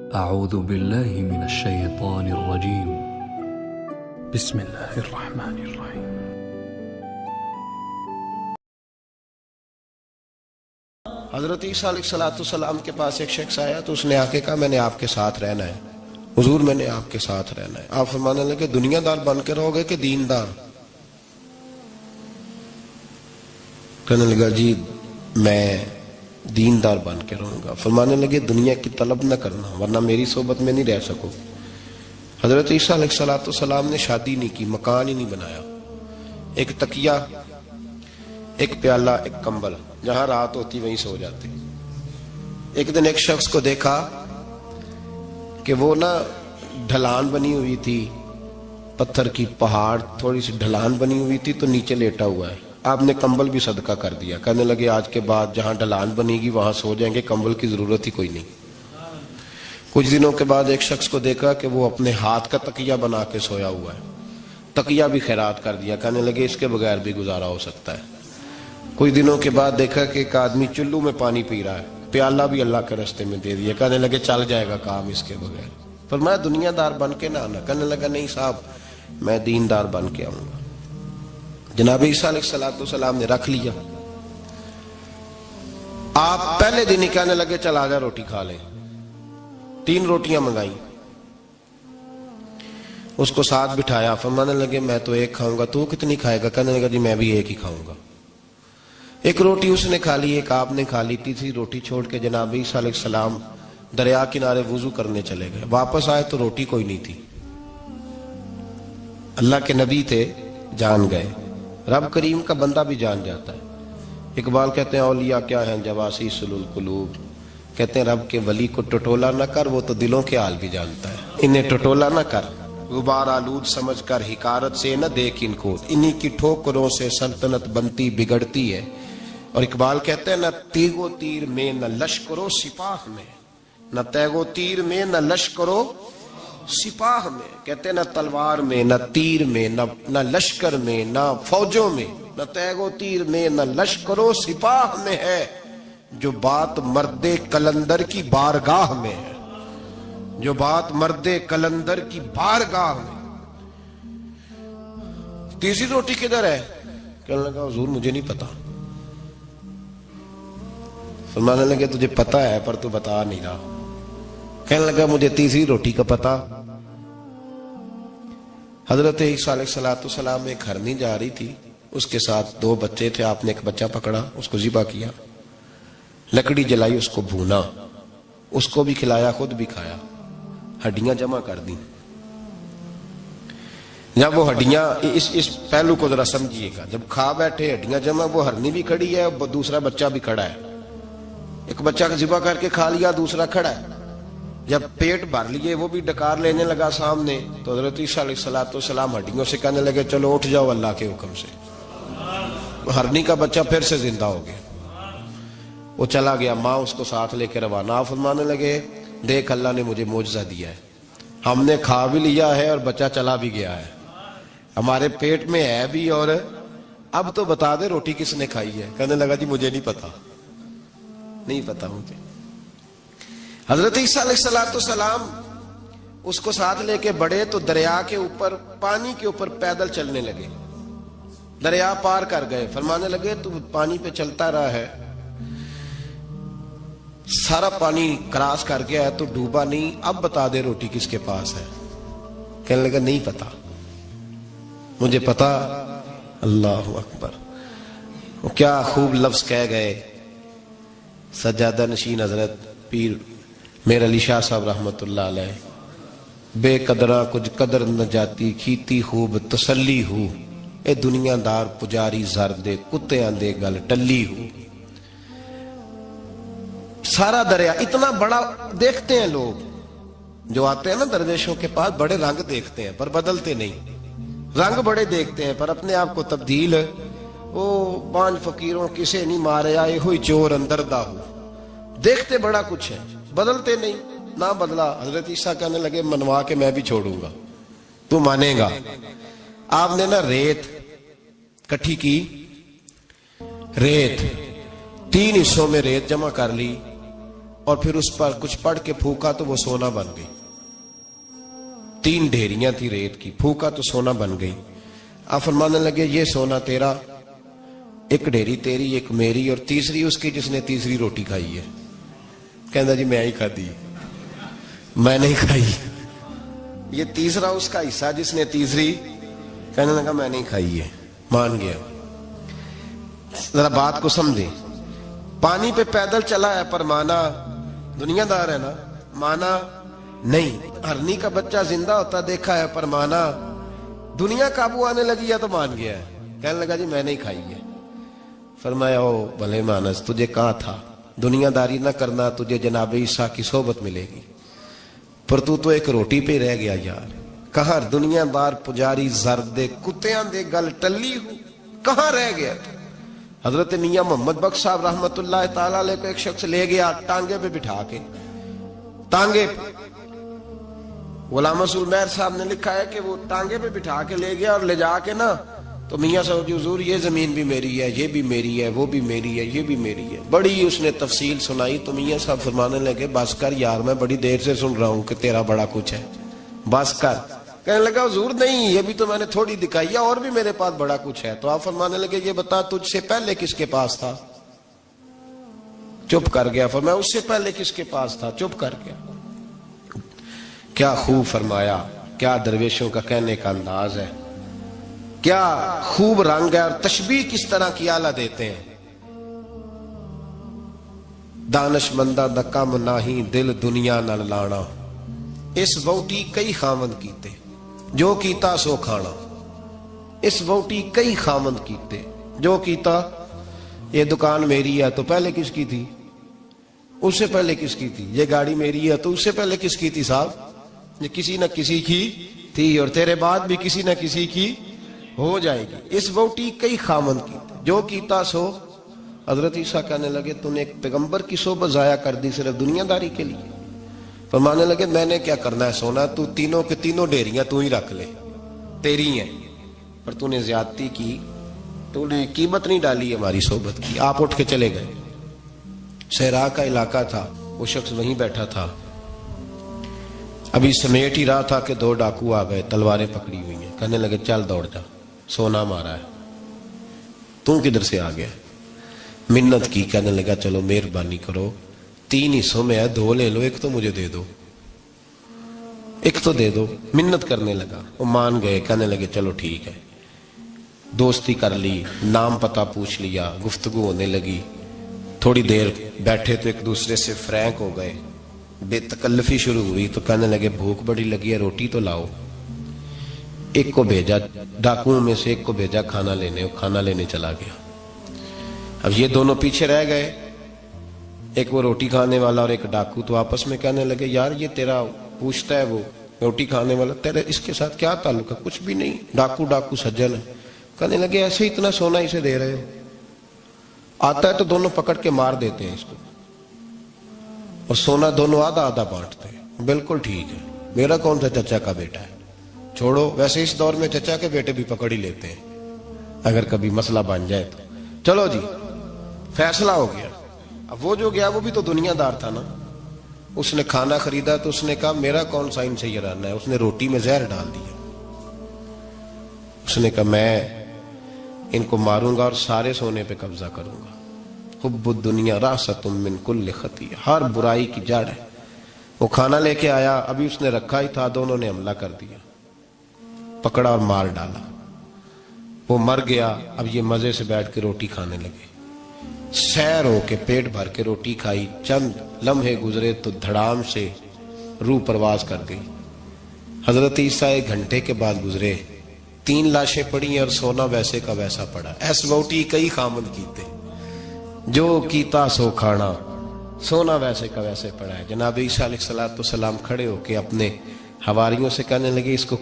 أعوذ بالله من الشيطان الرجيم. بسم الله الرحمن الرحيم. حضرت عیسیٰ علیہ السلام کے پاس ایک شخص آیا تو اس نے آ کے کہا میں نے آپ کے ساتھ رہنا ہے حضور، میں نے آپ کے ساتھ رہنا ہے۔ آپ فرمانے لگے دنیا دار بن کے رہو گے کہ دیندار؟ کہنے لگا جی میں دیندار بن کے رہوں گا۔ فرمانے لگے دنیا کی طلب نہ کرنا ورنہ میری صحبت میں نہیں رہ سکو۔ حضرت عیسیٰ علیہ السلام نے شادی نہیں کی، مکان ہی نہیں بنایا، ایک تکیہ، ایک پیالہ، ایک کمبل، جہاں رات ہوتی وہیں سو جاتے۔ ایک دن ایک شخص کو دیکھا کہ وہ ڈھلان بنی ہوئی تھی، پتھر کی پہاڑ، تھوڑی سی ڈھلان بنی ہوئی تھی تو نیچے لیٹا ہوا ہے۔ آپ نے کمبل بھی صدقہ کر دیا، کہنے لگے آج کے بعد جہاں ڈھلان بنے گی وہاں سو جائیں گے، کمبل کی ضرورت ہی کوئی نہیں۔ کچھ دنوں کے بعد ایک شخص کو دیکھا کہ وہ اپنے ہاتھ کا تکیہ بنا کے سویا ہوا ہے، تکیہ بھی خیرات کر دیا، کہنے لگے اس کے بغیر بھی گزارا ہو سکتا ہے۔ کچھ دنوں کے بعد دیکھا کہ ایک آدمی چلو میں پانی پی رہا ہے، پیالہ بھی اللہ کے راستے میں دے دیا، کہنے لگے چل جائے گا کام اس کے بغیر۔ پر میں دنیا دار بن کے نہ آنا، کہنے لگا نہیں صاحب میں دیندار بن کے آؤں گا۔ جناب عیسیٰ علیہ السلام نے رکھ لیا۔ آپ پہلے دن ہی کہنے لگے چل آجا روٹی کھا لیں۔ 3 روٹیاں منگائیں، اس کو ساتھ بٹھایا، فرمانے لگے میں تو ایک کھاؤں گا، تو کتنی کھائے گا؟ کہنے لگا جی میں بھی ایک ہی کھاؤں گا۔ ایک روٹی اس نے کھا لی، ایک آپ نے کھا لی، تیسری روٹی چھوڑ کے جناب عیسیٰ علیہ السلام دریا کنارے وضو کرنے چلے گئے۔ واپس آئے تو روٹی کوئی نہیں تھی۔ اللہ کے نبی تھے، جان گئے۔ رب کریم کا بندہ بھی جان جاتا ہے۔ اقبال کہتے ہیں اولیاء کیا ہیں جواسیس القلوب، کہتے ہیں رب کے ولی کو ٹٹولا نہ کر، وہ تو دلوں کے حال بھی جانتا ہے۔ انہیں ٹٹولا نہ کر، غبار آلود سمجھ کر حقارت سے نہ دیکھ ان کو، انہی کی ٹھوکروں سے سلطنت بنتی بگڑتی ہے۔ اور اقبال کہتے ہیں نہ تیگ و تیر میں نہ لشکر و سپاہ میں، نہ تیگ و تیر میں نہ لشکر و سپاہ میں، کہتے ہیں نہ تلوار میں نہ تیر میں نہ لشکر میں نہ فوجوں میں، نہ تیگ و تیر میں نہ لشکر و سپاہ میں ہے، جو بات مرد کلندر کی بارگاہ میں ہے، جو بات مرد کلندر کی بارگاہ میں۔ تیسری روٹی کدھر ہے؟ کہنے لگا حضور مجھے نہیں پتا۔ فرمانے لگے تجھے پتا ہے پر تو بتا نہیں رہا۔ کہنے لگا مجھے تیسری روٹی کا پتا۔ حضرت عیسیٰ علیہ السلام ایک ہرنی جا رہی تھی، اس کے ساتھ 2 بچے تھے، آپ نے ایک بچہ پکڑا، اس کو ذبح کیا، لکڑی جلائی، اس کو بھونا، اس کو بھی کھلایا، خود بھی کھایا، ہڈیاں جمع کر دی۔ جب وہ ہڈیاں، اس پہلو کو ذرا سمجھیے گا، جب کھا بیٹھے ہڈیاں جمع، وہ ہرنی بھی کھڑی ہے، دوسرا بچہ بھی کھڑا ہے، ایک بچہ کا ذبح کر کے کھا لیا، دوسرا کھڑا ہے۔ جب پیٹ بھر لیے، وہ بھی ڈکار لینے لگا سامنے، تو حضرت عیسیٰ علیہ السلام ہڈیوں سے کہنے لگے چلو اٹھ جاؤ اللہ کے حکم سے۔ ہرنی کا بچہ پھر سے زندہ ہو گیا، وہ چلا گیا، ماں اس کو ساتھ لے کے روانہ۔ فرمانے لگے دیکھ اللہ نے مجھے معجزہ دیا ہے، ہم نے کھا بھی لیا ہے اور بچہ چلا بھی گیا ہے، ہمارے پیٹ میں ہے بھی، اور اب تو بتا دے روٹی کس نے کھائی ہے؟ کہنے لگا جی مجھے نہیں پتا، نہیں پتا مجھے۔ حضرت عیسیٰ علیہ السلام اس کو ساتھ لے کے بڑھے تو دریا کے اوپر، پانی کے اوپر پیدل چلنے لگے، دریا پار کر گئے۔ فرمانے لگے تو پانی پہ چلتا رہا ہے، سارا پانی کراس کر گیا ہے تو ڈوبا نہیں، اب بتا دے روٹی کس کے پاس ہے؟ کہنے لگا نہیں پتا، مجھے پتا۔ اللہ اکبر، وہ کیا خوب لفظ کہہ گئے سجادہ نشین حضرت پیر میر علی شاہ صاحب رحمت اللہ علیہ، بے قدرہ کچھ قدر نہ جاتی، کھیتی خوب تسلی ہو، اے دنیا دار پجاری زردے کتیاں دے گل ٹلی ہو۔ سارا دریا اتنا بڑا دیکھتے ہیں لوگ جو آتے ہیں نا درویشوں کے پاس، بڑے رنگ دیکھتے ہیں پر بدلتے نہیں، رنگ بڑے دیکھتے ہیں پر اپنے آپ کو تبدیل، وہ 5 فقیروں کسے نہیں مارے آئے ہوئی چور اندر دا ہو، دیکھتے بڑا کچھ ہے بدلتے نہیں۔ نہ بدلا، حضرت عیسیٰ کہنے لگے منوا کے میں بھی چھوڑوں گا، تو مانے گا۔ آپ نے ریت کٹھی کی، ریت 3 حصوں میں ریت جمع کر لی، اور پھر اس پر کچھ پڑھ کے پھونکا تو وہ سونا بن گئی. 3 ڈھیریاں تھی ریت کی, پھونکا تو سونا بن گئی. آپ فرمانے لگے یہ سونا تیرا, ایک ڈھیری تیری ایک میری, اور تیسری اس کی جس نے تیسری روٹی کھائی ہے. کہنا جی میں ہی کھاتی, میں نہیں کھائی. یہ تیسرا اس کا حصہ جس نے تیسری, کہنے لگا میں نہیں کھائی ہے, مان گیا. ذرا بات کو سمجھیں. پانی پہ پیدل چلا ہے پر مانا دنیا دار ہے نا, مانا نہیں. ہرنی کا بچہ زندہ ہوتا دیکھا ہے پر مانا دنیا قابو آنے لگی ہے تو مان گیا ہے. کہنے لگا جی میں نہیں کھائی ہے. فرمایا او بھلے مانس, تجھے کہاں تھا دنیا داری نہ کرنا, تجھے جناب عیسیٰ کی صحبت ملے گی, پر تو ایک روٹی پہ رہ گیا یار. کہاں دنیا دار پجاری زردے کتیاں دے گل ٹلی ہو, کہاں رہ گیا. حضرت میاں محمد بخش صاحب رحمت اللہ تعالیٰ علیہ کو ایک شخص لے گیا ٹانگے پہ بٹھا کے, ٹانگے پہ. غلام رسول مہر صاحب نے لکھا ہے کہ وہ ٹانگے پہ بٹھا کے لے گیا, اور لے جا کے نا تو میاں صاحب حضور یہ زمین بھی میری ہے, یہ بھی میری ہے, وہ بھی میری ہے, یہ بھی میری ہے. بڑی اس نے تفصیل سنائی تو میاں صاحب فرمانے لگے بس کر یار, میں بڑی دیر سے سن رہا ہوں کہ تیرا بڑا کچھ ہے, بس کر. کہنے لگا حضور نہیں, یہ بھی تو میں نے تھوڑی دکھائی ہے, اور بھی میرے پاس بڑا کچھ ہے. تو آپ فرمانے لگے یہ بتا تجھ سے پہلے کس کے پاس تھا. چپ کر گیا. فرمایا اس سے پہلے کس کے پاس تھا. چپ کر گیا. کیا خوب فرمایا, کیا درویشوں کا کہنے کا انداز ہے, کیا خوب رنگ ہے, اور تشبیہ کس طرح کی اعلیٰ دیتے ہیں. دانش مندہ دا کم ناہی دل دنیا نہ لانا, اس ووٹی کئی خامند کیتے, جو کیتا سو کھانا. اس ووٹی کئی خامند کیتے, جو کیتا. یہ دکان میری ہے تو پہلے کس کی تھی, اس سے پہلے کس کی تھی. یہ گاڑی میری ہے تو اس سے پہلے کس کی تھی صاحب, یہ کسی نہ کسی کی تھی, اور تیرے بعد بھی کسی نہ کسی کی ہو جائے گی. اس ووٹی کئی خامند کیتے, جو کیتا سو. حضرت عیسیٰ کہنے لگے تو نے ایک پیغمبر کی صحبت ضائع کر دی صرف دنیا داری کے لیے. فرمانے لگے میں نے کیا کرنا ہے سونا, تو تینوں کے تینوں ڈیریاں تو ہی رکھ لے, تیری ہیں, پر تو نے زیادتی کی, تو نے قیمت نہیں ڈالی ہماری صحبت کی. آپ اٹھ کے چلے گئے. صحرا کا علاقہ تھا, وہ شخص وہیں بیٹھا تھا, ابھی سمیٹ ہی رہا تھا کہ 2 ڈاکو آ گئے, تلواریں پکڑی ہوئی ہیں. کہنے لگے چل دوڑ جا, سونا مارا ہے, تو کدھر سے آ گیا. منت کی. کہنے لگا چلو مہربانی کرو, 3 حصوں میں ہے, 2 لے لو, ایک تو مجھے دے دو, ایک تو دے دو. منت کرنے لگا, وہ مان گئے. کہنے لگے چلو ٹھیک ہے. دوستی کر لی, نام پتہ پوچھ لیا, گفتگو ہونے لگی. تھوڑی دیر بیٹھے تو ایک دوسرے سے فرینک ہو گئے, بے تکلفی شروع ہوئی. تو کہنے لگے بھوک بڑی لگی ہے, روٹی تو لاؤ. ایک کو بھیجا, ڈاکوؤں میں سے ایک کو بھیجا کھانا لینے, وہ کھانا لینے چلا گیا. اب یہ دونوں پیچھے رہ گئے, ایک وہ روٹی کھانے والا اور ایک ڈاکو. تو آپس میں کہنے لگے یار یہ تیرا پوچھتا ہے وہ روٹی کھانے والا, تیرے اس کے ساتھ کیا تعلق ہے. کچھ بھی نہیں, ڈاکو سجن ہے. کہنے لگے ایسے اتنا سونا اسے دے رہے ہو, آتا ہے تو دونوں پکڑ کے مار دیتے ہیں اس کو, اور سونا دونوں آدھا آدھا بانٹتے ہیں. بالکل ٹھیک ہے, میرا کون سا چچا کا بیٹا ہے, چھوڑو. ویسے اس دور میں چچا کے بیٹے بھی پکڑ ہی لیتے ہیں اگر کبھی مسئلہ بن جائے تو. چلو جی فیصلہ ہو گیا. اب وہ جو گیا وہ بھی تو دنیا دار تھا نا, اس نے کھانا خریدا تو اس نے کہا میرا کون سا ان سے یہ رہنا ہے. اس نے روٹی میں زہر ڈال دیا. اس نے کہا میں ان کو ماروں گا اور سارے سونے پہ قبضہ کروں گا. حب الدنیا راست من کل خطیہ, ہر برائی کی جڑ ہے. وہ کھانا لے کے آیا, ابھی اس نے رکھا ہی تھا, دونوں نے حملہ کر دیا, پکڑا اور مار ڈالا. وہ مر گیا. اب یہ مزے سے بیٹھ کے روٹی کھانے لگے, سیر ہو کے پیٹ بھر کے روٹی کھائی. چند لمحے گزرے تو دھڑام سے روح پرواز کر گئی. حضرت عیسیٰ 1 گھنٹے کے بعد گزرے, 3 لاشیں پڑی ہیں اور سونا ویسے کا ویسا پڑا. ایس ووٹی کئی خامند کیتے, جو کیتا سو کھانا, سونا ویسے کا ویسے پڑا ہے. جناب عیسیٰ علیہ السلام کھڑے ہو کے اپنے حواریوں سے کہنے لگے اس کو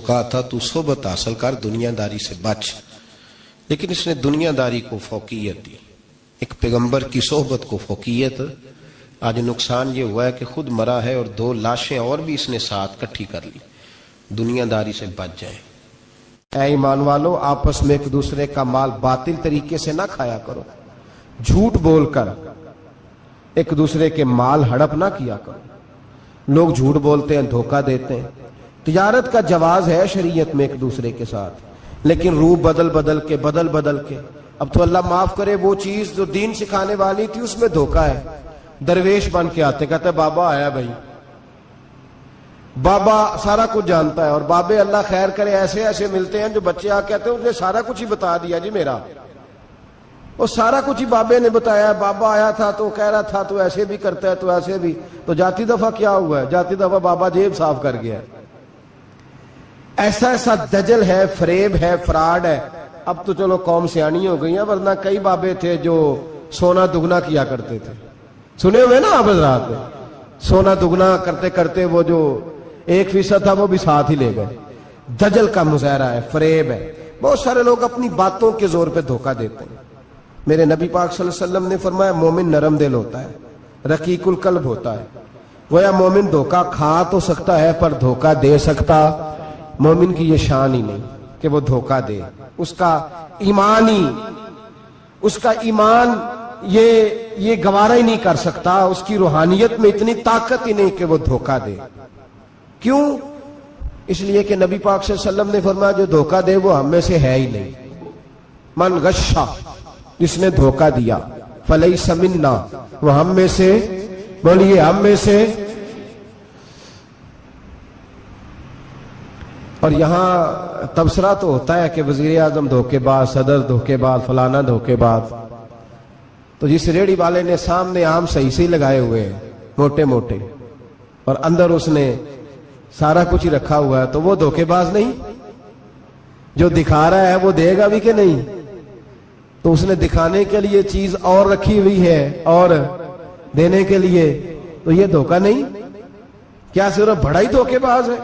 کہا تھا تو صحبت حاصل کر, دنیا داری سے بچ. لیکن اس نے دنیا داری کو فوقیت دی, ایک پیغمبر کی صحبت کو فوقیت. آج نقصان یہ ہوا ہے کہ خود مرا ہے اور 2 لاشیں اور بھی اس نے ساتھ کٹھی کر لی. دنیا داری سے بچ جائیں. اے ایمان والو, آپس میں ایک دوسرے کا مال باطل طریقے سے نہ کھایا کرو, جھوٹ بول کر, ایک دوسرے کے مال ہڑپ نہ کیا کرو. لوگ جھوٹ بولتے ہیں, دھوکہ دیتے ہیں. تجارت کا جواز ہے شریعت میں ایک دوسرے کے ساتھ, لیکن روح بدل بدل کے اب تو اللہ معاف کرے وہ چیز جو دین سکھانے والی تھی اس میں دھوکہ ہے. درویش بن کے آتے, کہتے بابا آیا بھائی, بابا سارا کچھ جانتا ہے. اور بابے اللہ خیر کرے ایسے ایسے ملتے ہیں جو بچے آ کہتے ہیں اس نے سارا کچھ ہی بتا دیا جی میرا, وہ سارا کچھ ہی بابے نے بتایا. بابا آیا تھا تو کہہ رہا تھا تو ایسے بھی کرتا ہے تو ایسے بھی. تو جاتی دفعہ کیا ہوا ہے؟ جاتی دفعہ بابا جیب صاف کر گیا. ایسا ایسا دجل ہے, فریب ہے, فراڈ ہے. اب تو چلو قوم سیانی ہو گئی ہے, ورنہ کئی بابے تھے جو سونا دگنا کیا کرتے تھے. سنے ہوئے نا آپ حضرات, سونا دگنا کرتے کرتے وہ جو 1% تھا وہ بھی ساتھ ہی لے گئے. دجل کا مظاہرہ ہے, فریب ہے. بہت سارے لوگ اپنی باتوں کے زور پہ دھوکہ دیتے ہیں. میرے نبی پاک صلی اللہ علیہ وسلم نے فرمایا مومن نرم دل ہوتا ہے, رقیق القلب ہوتا ہے. گویا مومن دھوکہ کھا تو سکتا ہے پر دھوکہ دے سکتا مومن کی یہ شان ہی نہیں کہ وہ دھوکہ دے. اس کا ایمان یہ گوارا ہی نہیں کر سکتا. اس کی روحانیت میں اتنی طاقت ہی نہیں کہ وہ دھوکہ دے. کیوں؟ اس لیے کہ نبی پاک صلی اللہ علیہ وسلم نے فرمایا جو دھوکہ دے وہ ہم میں سے ہے ہی نہیں. من غشا, جس نے دھوکہ دیا, فلیس منا, وہ ہم میں سے, بولیے ہم میں سے. اور یہاں تبصرہ تو ہوتا ہے کہ وزیر اعظم دھوکے باز, صدر دھوکے باز, فلانا دھوکے باز. تو جس ریڑھی والے نے سامنے آم صحیح لگائے ہوئے ہیں موٹے موٹے, اور اندر اس نے سارا کچھ ہی رکھا ہوا ہے, تو وہ دھوکے باز نہیں؟ جو دکھا رہا ہے وہ دے گا بھی کہ نہیں؟ تو اس نے دکھانے کے لیے چیز اور رکھی ہوئی ہے اور دینے کے لیے, تو یہ دھوکہ نہیں؟ کیا صرف بڑا ہی دھوکے باز ہے؟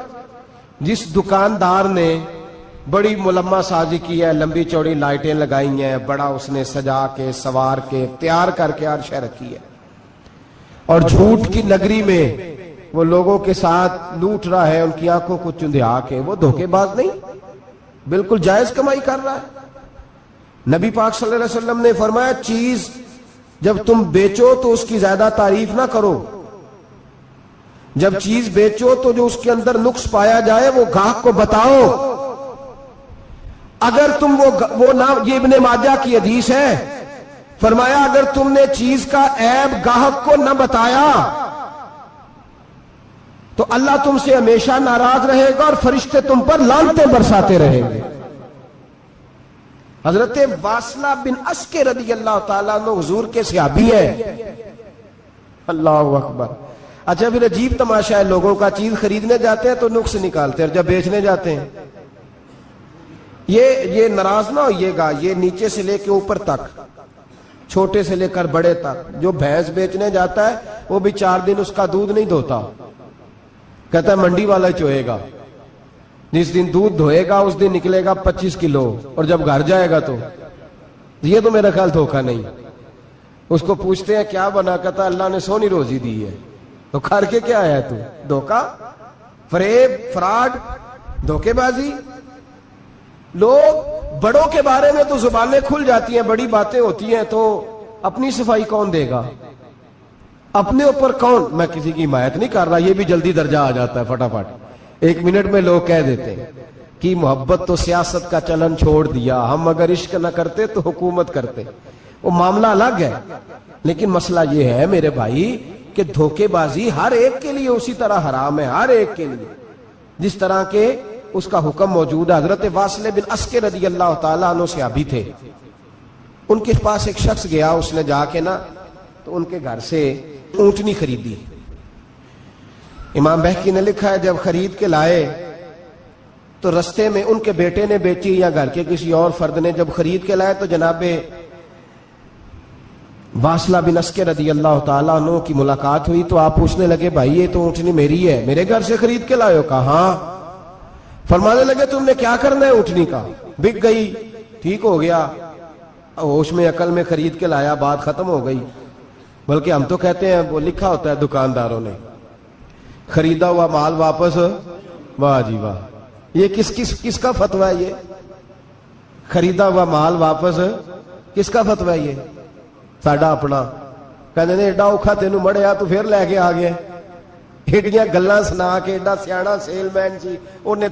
جس دکاندار نے بڑی ملمہ سازی کی ہے, لمبی چوڑی لائٹیں لگائی ہیں, بڑا اس نے سجا کے سوار کے تیار کر کے ہر شے رکھی ہے, اور جھوٹ کی نگری میں وہ لوگوں کے ساتھ لوٹ رہا ہے, ان کی آنکھوں کو چندھیا کے, وہ دھوکے باز نہیں؟ بالکل جائز کمائی کر رہا ہے. نبی پاک صلی اللہ علیہ وسلم نے فرمایا چیز جب تم بیچو تو اس کی زیادہ تعریف نہ کرو. جب چیز بیچو تو جو اس کے اندر نقص پایا جائے وہ گاہک کو بتاؤ. اگر تم وہ نہ, یہ ابن ماجہ کی حدیث ہے, فرمایا اگر تم نے چیز کا عیب گاہک کو نہ بتایا تو اللہ تم سے ہمیشہ ناراض رہے گا اور فرشتے تم پر لعنتیں برساتے رہیں گے. حضرت واصلہ بن اسکر رضی اللہ تعالیٰ عنہ حضور کے صحابی ہیں. اللہ اکبر. اچھا پھر عجیب تماشا ہے, لوگوں کا چیز خریدنے جاتے ہیں تو نقص نکالتے ہیں, اور جب بیچنے جاتے ہیں یہ ناراض نہ ہوئیے گا, یہ نیچے سے لے کے اوپر تک, چھوٹے سے لے کر بڑے تک, جو بھینس بیچنے جاتا ہے وہ بھی 4 دن اس کا دودھ نہیں دھوتا, کہتا ہے منڈی والا ہی چوئے گا. جس دن دودھ دھوئے گا اس دن نکلے گا 25 کلو, اور جب گھر جائے گا تو یہ تو میرا خیال دھوکہ نہیں. اس کو پوچھتے ہیں کیا بنا, کہتا اللہ نے سونی روزی دی ہے. تو کر کے کیا ہے تو؟ دھوکہ, فریب, فراڈ, دھوکے بازی. لوگ بڑوں کے بارے میں تو زبانیں کھل جاتی ہیں, بڑی باتیں ہوتی ہیں, تو اپنی صفائی کون دے گا؟ اپنے اوپر کون؟ میں کسی کی حمایت نہیں کر رہا, یہ بھی جلدی درجہ آ جاتا ہے فٹافٹ 1 منٹ میں. لوگ کہہ دیتے ہیں کہ محبت تو سیاست کا چلن چھوڑ دیا, ہم اگر عشق نہ کرتے تو حکومت کرتے. وہ معاملہ الگ ہے, لیکن مسئلہ یہ ہے میرے بھائی کہ دھوکے بازی ہر ایک کے لیے اسی طرح حرام ہے, ہر ایک کے لیے جس طرح کے اس کا حکم موجود ہے. حضرت واصلہ بن اسکر رضی اللہ تعالیٰ عنہ صحابی تھے. ان کے پاس ایک شخص گیا, اس نے جا کے نا تو ان کے گھر سے اونٹنی خریدی. امام بہقی نے لکھا ہے جب خرید کے لائے تو رستے میں ان کے بیٹے نے بیچی یا گھر کے کسی اور فرد نے جب خرید کے لائے تو جناب واصلہ بن اسکر رضی اللہ تعالیٰ عنہ کی ملاقات ہوئی. تو آپ پوچھنے لگے بھائی یہ تو اونٹنی میری ہے, میرے گھر سے خرید کے لائے ہو؟ کہا ہاں. فرمانے لگے تم نے کیا کرنا ہے اونٹنی کا؟ بک گئی, ٹھیک ہو گیا, ہوش میں عقل میں خرید کے لایا, بات ختم ہو گئی. بلکہ ہم تو کہتے ہیں, وہ لکھا ہوتا ہے دکانداروں نے, خریدا ہوا مال واپس. واہ جی واہ, یہ کس کا فتویٰ ہے؟ یہ خریدا ہوا مال واپس کس کا فتویٰ ہے؟ یہ ساڈا اپنا. ਕਹਿੰਦੇ ਨੇ ਏਡਾ ਔਖਾ ਤੈਨੂੰ ਮੜਿਆ ਤੂੰ ਫਿਰ ਲੈ ਕੇ ਆ ਗਿਆ। ਏਡੀਆਂ ਗੱਲਾਂ ਸੁਣਾ ਕੇ, ਏਡਾ ਸਿਆਣਾ ਸੇਲਮੈਨ ਸੀ, ਉਹਨੇ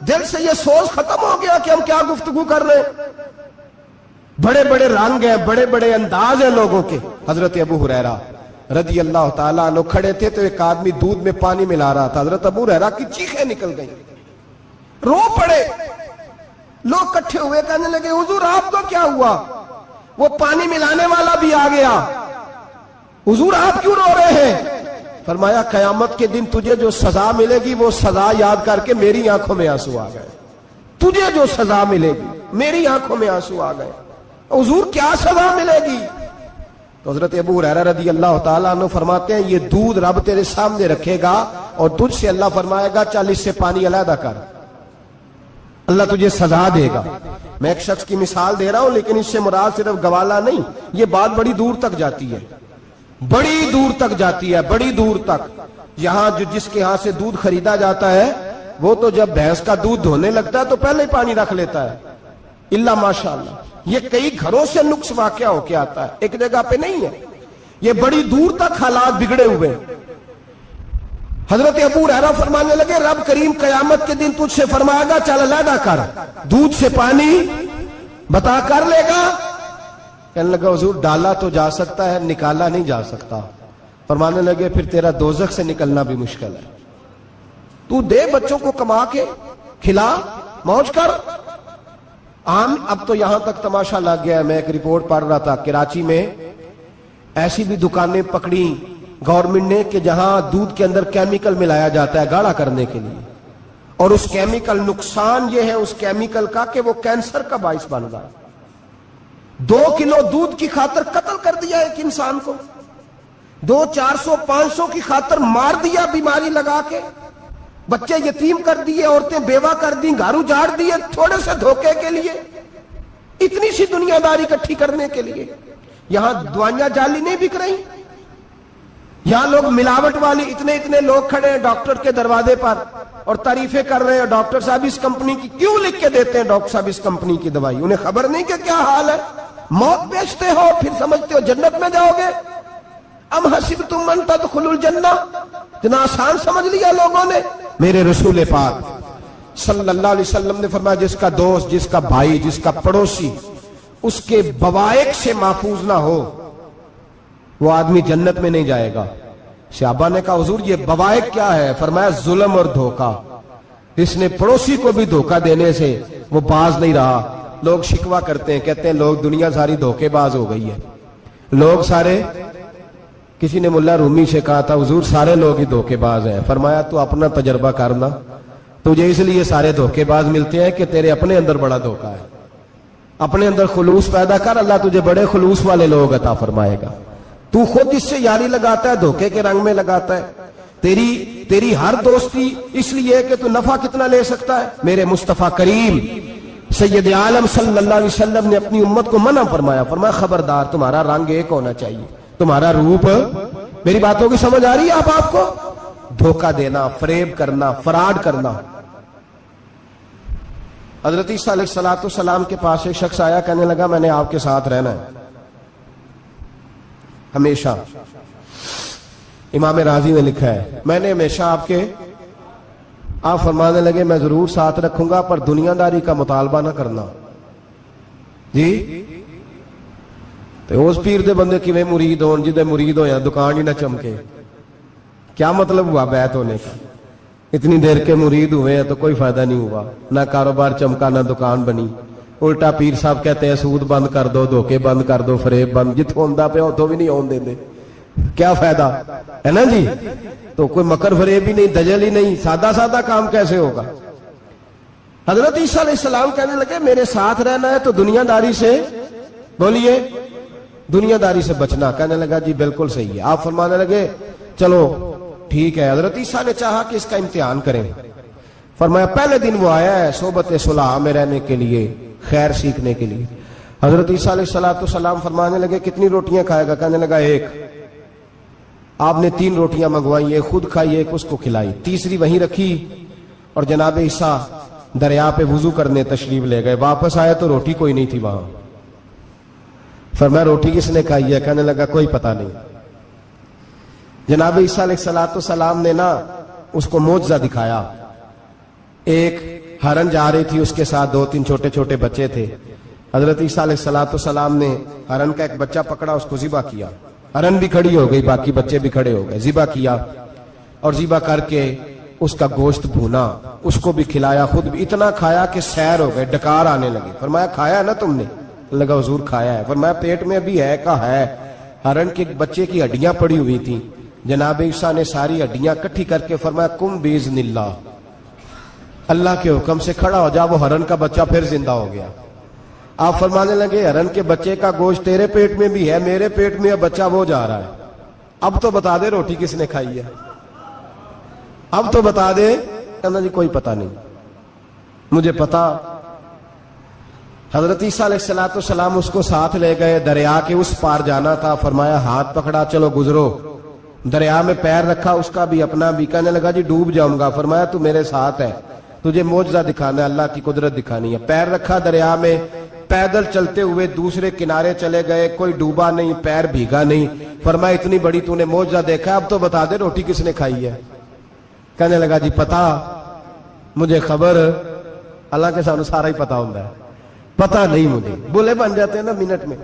دل سے یہ سوچ ختم ہو گیا کہ ہم کیا گفتگو کر رہے ہیں. بڑے بڑے رنگ ہیں, بڑے بڑے انداز ہیں لوگوں کے. حضرت ابو ہریرہ رضی اللہ تعالیٰ عنہ کھڑے تھے تو ایک آدمی دودھ میں پانی ملا رہا تھا. حضرت ابو ہریرہ کی چیخیں نکل گئیں, رو پڑے. لوگ کٹھے ہوئے کہنے لگے حضور آپ کو کیا ہوا؟ وہ پانی ملانے والا بھی آ گیا. حضور آپ کیوں رو رہے ہیں؟ فرمایا قیامت کے دن تجھے جو سزا ملے گی وہ سزا یاد کر کے میری آنکھوں میں آنسو آ گئے. تجھے جو سزا ملے گی میری آنکھوں میں آنسو آ گئے. حضور کیا سزا ملے گی؟ تو حضرت ابو ہریرہ رضی اللہ تعالیٰ عنہ فرماتے ہیں یہ دودھ رب تیرے سامنے رکھے گا اور تجھ سے اللہ فرمائے گا چل اس سے پانی علیحدہ کر, اللہ تجھے سزا دے گا. میں ایک شخص کی مثال دے رہا ہوں لیکن اس سے مراد صرف گوالہ نہیں, یہ بات بڑی دور تک جاتی ہے, بڑی دور تک جاتی ہے, بڑی دور تک. یہاں جس کے ہاں سے دودھ خریدا جاتا ہے وہ تو جب بھینس کا دودھ دھونے لگتا ہے تو پہلے ہی پانی رکھ لیتا ہے, اللہ ماشاءاللہ. یہ کئی گھروں سے نقص واقعہ ہو کے آتا ہے, ایک جگہ پہ نہیں ہے. یہ بڑی دور تک حالات بگڑے ہوئے. حضرت ابو ہریرہ فرمانے لگے رب کریم قیامت کے دن تجھ سے فرمائے گا چل علیحدہ کر, دودھ سے پانی بتا کر لے گا. کہنے لگا حضور ڈالا تو جا سکتا ہے, نکالا نہیں جا سکتا. فرمانے لگے پھر تیرا دوزخ سے نکلنا بھی مشکل ہے. تو دے بچوں کو کما کے کھلا, موج کر. اب تو یہاں تک تماشا لگ گیا ہے. میں ایک رپورٹ پڑھ رہا تھا کراچی میں ایسی بھی دکانیں پکڑی گورنمنٹ نے کہ جہاں دودھ کے اندر کیمیکل ملایا جاتا ہے گاڑھا کرنے کے لیے, اور اس کیمیکل نقصان یہ ہے اس کیمیکل کا کہ وہ کینسر کا باعث بن رہا ہے. 2 کلو دودھ کی خاطر قتل کر دیا ایک انسان کو, 200-400-500 کی خاطر مار دیا بیماری لگا کے, بچے یتیم کر دیے, عورتیں بیوہ کر دی, گھر اجاڑ دیے تھوڑے سے دھوکے کے لیے, اتنی سی دنیا داری اکٹھی کرنے کے لیے. یہاں دوائیاں جعلی نہیں بک رہی, یہاں لوگ ملاوٹ والی اتنے لوگ کھڑے ہیں ڈاکٹر کے دروازے پر اور تعریفیں کر رہے ہیں ڈاکٹر صاحب اس کمپنی کی کیوں لکھ کے دیتے ہیں ڈاکٹر صاحب اس کمپنی کی دوائی, انہیں خبر نہیں کہ کیا حال ہے. موت بیچتے ہو پھر سمجھتے ہو جنت میں جاؤ گے. ام حسبتم ان تدخلوا الجنہ, اتنا آسان سمجھ لیا لوگوں نے. میرے رسول پاک صلی اللہ علیہ وسلم نے فرمایا جس کا دوست, جس کا بھائی, جس کا پڑوسی اس کے بوائق سے محفوظ نہ ہو وہ آدمی جنت میں نہیں جائے گا. صحابہ نے کہا حضور یہ بوائق کیا ہے؟ فرمایا ظلم اور دھوکہ. اس نے پڑوسی کو بھی دھوکہ دینے سے وہ باز نہیں رہا. لوگ شکوہ کرتے ہیں, کہتے ہیں لوگ دنیا ساری دھوکے باز ہو گئی ہے, لوگ سارے. کسی نے ملا رومی سے کہا تھا حضور سارے لوگ ہی دھوکے باز ہیں. فرمایا تو اپنا تجربہ کرنا, تجھے اس لیے سارے دھوکے باز ملتے ہیں کہ تیرے اپنے اندر بڑا دھوکہ ہے. اپنے اندر خلوص پیدا کر, اللہ تجھے بڑے خلوص والے لوگ عطا فرمائے گا. تو خود اس سے یاری لگاتا ہے, دھوکے کے رنگ میں لگاتا ہے. تیری ہر دوستی اس لیے کہ تو نفع کتنا لے سکتا ہے. میرے مصطفیٰ کریم سید عالم صلی اللہ علیہ وسلم نے اپنی امت کو منع فرمایا, فرمایا خبردار تمہارا رنگ ایک ہونا چاہیے, تمہارا روپ. میری باتوں کی سمجھ آ رہی ہے آپ کو؟ دھوکہ دینا, فریب کرنا, فراڈ کرنا. حضرت عیسیٰ علیہ السلام کے پاس ایک شخص آیا, کہنے لگا میں نے آپ کے ساتھ رہنا ہے ہمیشہ. امام راضی نے لکھا ہے میں نے ہمیشہ آپ فرمانے لگے میں ضرور ساتھ رکھوں گا پر دنیا داری کا مطالبہ نہ کرنا. جی تو اس پیر دے بندے کی مرید ہون جدے مرید ہویا دکان ہی نہ چمکے, کیا مطلب ہوا بیعت ہونے کا؟ اتنی دیر کے مرید ہوئے ہیں تو کوئی فائدہ نہیں ہوا, نہ کاروبار چمکا نہ دکان بنی. الٹا پیر صاحب کہتے ہیں سود بند کر دو, دھوکے بند کر دو, فریب بند, جت ہوندہ پہ اتوں بھی نہیں ہون دیں دے, کیا فائدہ ہے نا جی. تو کوئی مکر فریب ہی نہیں, دجل ہی نہیں, سادہ کام کیسے ہوگا. حضرت عیسیٰ علیہ السلام کہنے لگے میرے ساتھ رہنا ہے تو دنیا داری سے, بولیے دنیا داری سے بچنا. کہنے لگا جی بالکل صحیح ہے. آپ فرمانے لگے چلو ٹھیک ہے. حضرت عیسیٰ نے چاہا کہ اس کا امتحان کریں. فرمایا پہلے دن وہ آیا ہے صحبت صلح میں رہنے کے لیے, خیر سیکھنے کے لیے. حضرت عیسیٰ علیہ السلام فرمانے لگے کتنی روٹیاں کھائے گا؟ کہنے لگا ایک. آپ نے 3 روٹیاں منگوائی, ایک خود کھائی, ایک اس کو کھلائی, تیسری وہیں رکھی اور جناب عیسیٰ دریا پہ وضو کرنے تشریف لے گئے. واپس آئے تو روٹی کوئی نہیں تھی وہاں. فرمایا روٹی کس نے کھائی ہے؟ کہنے لگا کوئی پتہ نہیں. جناب عیسیٰ علیہ السلام نے نا اس کو معجزہ دکھایا. ایک ہرن جا رہی تھی، اس کے ساتھ 2-3 چھوٹے چھوٹے بچے تھے. حضرت عیسیٰ علیہ السلام نے ہرن کا ایک بچہ پکڑا، اس کو ذبح کیا. ہرن بھی کھڑی ہو گئی، باقی بچے بھی کھڑے ہو گئے. ذبح کیا اور ذبح کر کے اس کا گوشت بھونا، اس کو بھی کھلایا، خود بھی اتنا کھایا کہ سیر ہو گئے، ڈکار آنے لگے. فرمایا کھایا نا تم نے؟ لگا حضور کھایا ہے. فرمایا پیٹ میں ابھی ہے؟ کہا ہے. ہرن کے بچے کی ہڈیاں پڑی ہوئی تھیں. جناب عیسیٰ نے ساری ہڈیاں اکٹھی کر کے فرمایا کم باذن اللہ، اللہ کے حکم سے کھڑا ہو جا. وہ ہرن کا بچہ پھر زندہ ہو گیا. آپ فرمانے لگے ہرن کے بچے کا گوشت تیرے پیٹ میں بھی ہے، میرے پیٹ میں بچہ وہ جا رہا ہے. اب تو بتا دے روٹی کس نے کھائی ہے، اب تو بتا دے. کہنا جی کوئی پتہ نہیں، مجھے پتا. حضرت عیسیٰ علیہ السلام اس کو ساتھ لے گئے، دریا کے اس پار جانا تھا. فرمایا ہاتھ پکڑا، چلو گزرو. دریا میں پیر رکھا، اس کا بھی اپنا بھی. کہنے لگا جی ڈوب جاؤں گا. فرمایا تو میرے ساتھ ہے، تجھے معجزہ دکھانا ہے، اللہ کی قدرت دکھانی ہے. پیر رکھا دریا میں، پیدل چلتے ہوئے دوسرے کنارے چلے گئے. کوئی ڈوبا نہیں، پیر بھیگا نہیں. فرمایا اتنی بڑی تو نے معجزہ دیکھا، اب تو بتا دے روٹی کس نے کھائی ہے. کہنے لگا جی پتا، مجھے خبر. اللہ کے سامنے سارا ہی پتا ہوتا ہے، پتا نہیں مجھے. بولے بن جاتے ہیں نا منٹ میں.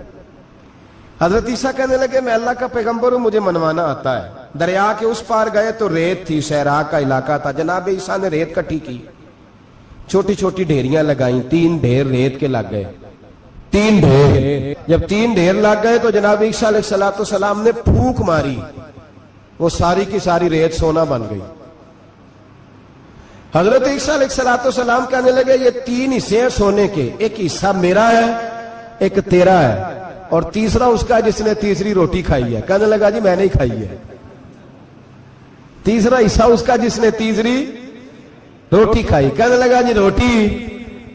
حضرت عیسیٰ کہنے لگے میں اللہ کا پیغمبر ہوں، مجھے منوانا آتا ہے. دریا کے اس پار گئے تو ریت تھی، صحرا کا علاقہ تھا. جناب عیسیٰ نے ریت کٹھی کی، چھوٹی چھوٹی ڈھیریاں لگائیں. 3 ڈھیر ریت کے لگ گئے. 3 ڈھیر. جب 3 ڈھیر لگ گئے تو جناب عیسیٰ علیہ السلام نے پھونک ماری، وہ ساری کی ساری ریت سونا بن گئی. حضرت عیسیٰ علیہ السلام کہنے لگے یہ 3 حصے ہیں سونے کے، ایک حصہ میرا ہے، ایک تیرا ہے، اور تیسرا اس کا جس نے تیسری روٹی کھائی ہے. کہنے لگا جی میں نے ہی کھائی ہے. تیسرا حصہ اس کا جس نے تیسری روٹی کھائی. کہنے لگا جی روٹی.